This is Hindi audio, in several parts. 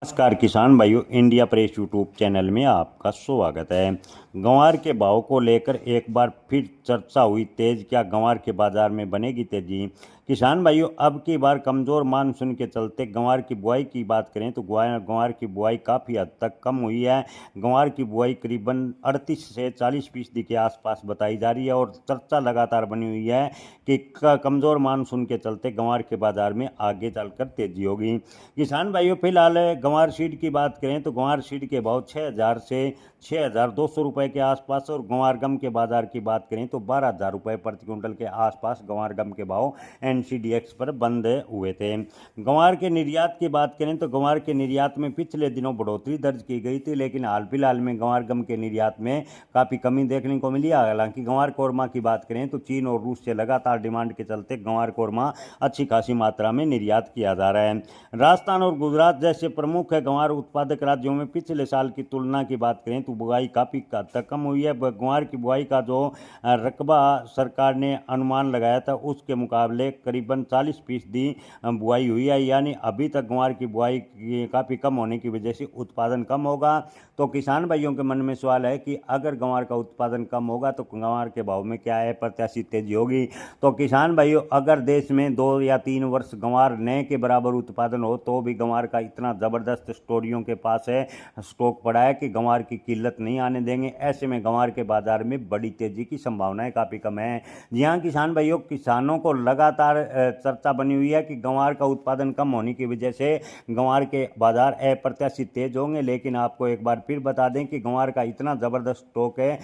नमस्कार किसान भाइयों, इंडिया प्रेस यूट्यूब चैनल में आपका स्वागत है। ग्वार के भाव को लेकर एक बार फिर चर्चा हुई तेज। क्या ग्वार के बाजार में बनेगी तेजी? किसान भाइयों, अब की बार कमजोर मानसून के चलते ग्वार की बुआई की बात करें तो ग्वार की बुआई काफ़ी हद तक कम हुई है। ग्वार की बुआई करीबन 38 से 40% के आसपास बताई जा रही है और चर्चा लगातार बनी हुई है कि कमजोर मानसून के चलते ग्वार के बाजार में आगे चलकर तेजी होगी। किसान भाइयों, फिलहाल ग्वार सीड की बात करें तो ग्वार सीड के भाव 6,000 से 6,200 रुपये के आसपास और ग्वार गम के बाजार की बात करें तो 12,000 रुपये प्रति क्विंटल के आसपास ग्वार गम के भाव एनसीडीएक्स पर बंद हुए थे। ग्वार के निर्यात की बात करें तो ग्वार के निर्यात में पिछले दिनों बढ़ोतरी दर्ज की गई थी, लेकिन हाल फिलहाल में ग्वार गम के निर्यात में काफ़ी कमी देखने को मिली। हालांकि ग्वार कोरमा की बात करें तो चीन और रूस से लगातार डिमांड के चलते ग्वार कोरमा अच्छी खासी मात्रा में निर्यात किया जा रहा है। राजस्थान और गुजरात जैसे प्रमुख ग्वार उत्पादक राज्यों में पिछले साल की तुलना की बात करें तो बुआई काफ़ी हद तक कम हुई है। ग्वार की बुआई का जो रकबा सरकार ने अनुमान लगाया था उसके मुकाबले करीबन 40% बुआई हुई है, यानी अभी तक ग्वार की बुआई काफ़ी कम होने की वजह से उत्पादन कम होगा। तो किसान भाइयों के मन में सवाल है कि अगर ग्वार का उत्पादन कम होगा तो ग्वार के भाव में क्या है प्रत्याशित तेजी होगी? तो किसान भाइयों, अगर देश में 2 या 3 वर्ष ग्वार नए के बराबर उत्पादन हो तो भी ग्वार का इतना ज़बरदस्त स्टोरियों के पास है, स्टॉक पड़ा है कि ग्वार की किल्लत नहीं आने देंगे। ऐसे में ग्वार के बाजार में बड़ी तेजी की संभावनाएं काफ़ी कम है। जी हाँ किसान भाइयों, किसानों को लगातार चर्चा बनी हुई है कि ग्वार का उत्पादन कम होने की वजह से ग्वार के बाजार अप्रत्याशित तेज होंगे। लेकिन आपको एक बार फिर बता दें कि ग्वार का इतना ज़बरदस्त स्टॉक है,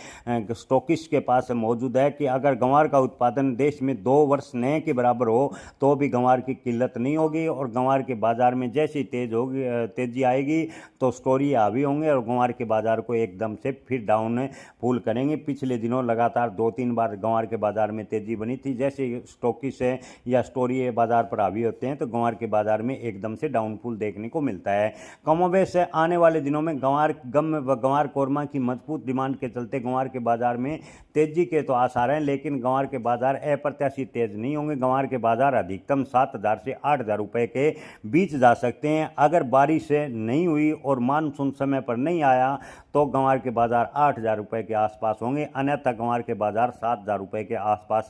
स्टॉकिस्ट के पास मौजूद है कि अगर ग्वार का उत्पादन देश में 2 वर्ष नए के बराबर हो तो भी ग्वार की किल्लत नहीं होगी और ग्वार के बाजार में जैसी तेजी आएगी तो स्टोरी हावी होंगे और ग्वार के बाजार को एकदम से फिर डाउन फूल करेंगे। पिछले दिनों लगातार 2-3 बार ग्वार के बाजार में तेजी बनी थी। जैसे स्टॉकिस्ट है या स्टोरी बाजार पर हावी होते हैं तो ग्वार के बाजार में एकदम से डाउनफॉल देखने को मिलता है। कमोबेश आने वाले दिनों में ग्वार कोरमा की मजबूत डिमांड के चलते ग्वार के बाजार में तेजी के तो आसार हैं, लेकिन ग्वार के बाजार अप्रत्याशित तेज नहीं होंगे। ग्वार के बाजार अधिकतम 7,000 से 8,000 रुपये के बीच जा सकते हैं। अगर बारिश नहीं हुई और मानसून समय पर नहीं आया तो ग्वार के बाजार 8,000 रुपये के आसपास होंगे, अन्यथा ग्वार के बाजार 7,000 रुपये के आसपास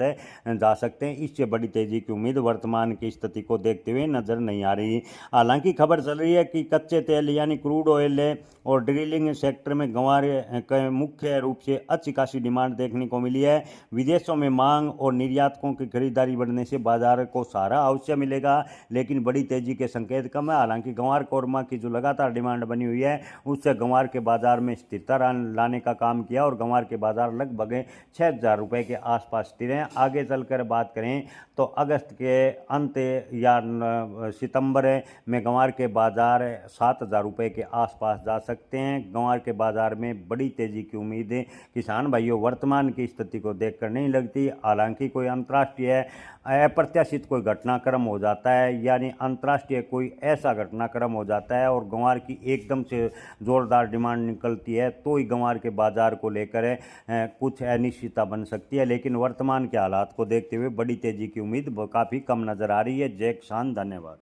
जा सकते हैं। इससे बड़ी तेजी की उम्मीद वर्तमान की स्थिति को देखते हुए नजर नहीं आ रही। हालांकि खबर चल रही है कि कच्चे तेल यानी क्रूड ऑयल और ड्रिलिंग सेक्टर में ग्वार मुख्य रूप से अच्छी खासी डिमांड देखने को मिली है। विदेशों में मांग और निर्यातकों की खरीदारी बढ़ने से बाजार को सहारा अवश्य मिलेगा, लेकिन बड़ी तेजी के संकेत कम है। हालांकि ग्वार कोरमा की जो लगातार डिमांड बनी हुई है उससे ग्वार के बाजार में स्थिरता लाने का काम किया और ग्वार के बाजार लगभग 6,000 रुपये के आसपास स्थिर हैं। आगे चलकर बात करें तो अगस्त के अंत या सितंबर में ग्वार के बाजार 7,000 रुपये के आसपास जा सकते हैं। ग्वार के बाजार में बड़ी तेजी की उम्मीद किसान भाइयों वर्तमान की स्थिति को देखकर नहीं लगती। हालांकि कोई अंतर्राष्ट्रीय अप्रत्याशित कोई घटनाक्रम हो जाता है, यानी अंतर्राष्ट्रीय कोई ऐसा घटनाक्रम हो जाता है और ग्वार की एकदम से ज़ोरदार डिमांड निकलती है तो ही ग्वार के बाजार को लेकर कुछ अनिश्चितता बन सकती है। लेकिन वर्तमान के हालात को देखते हुए बड़ी तेजी की उम्मीद काफ़ी कम नज़र आ रही है। जय किसान, धन्यवाद।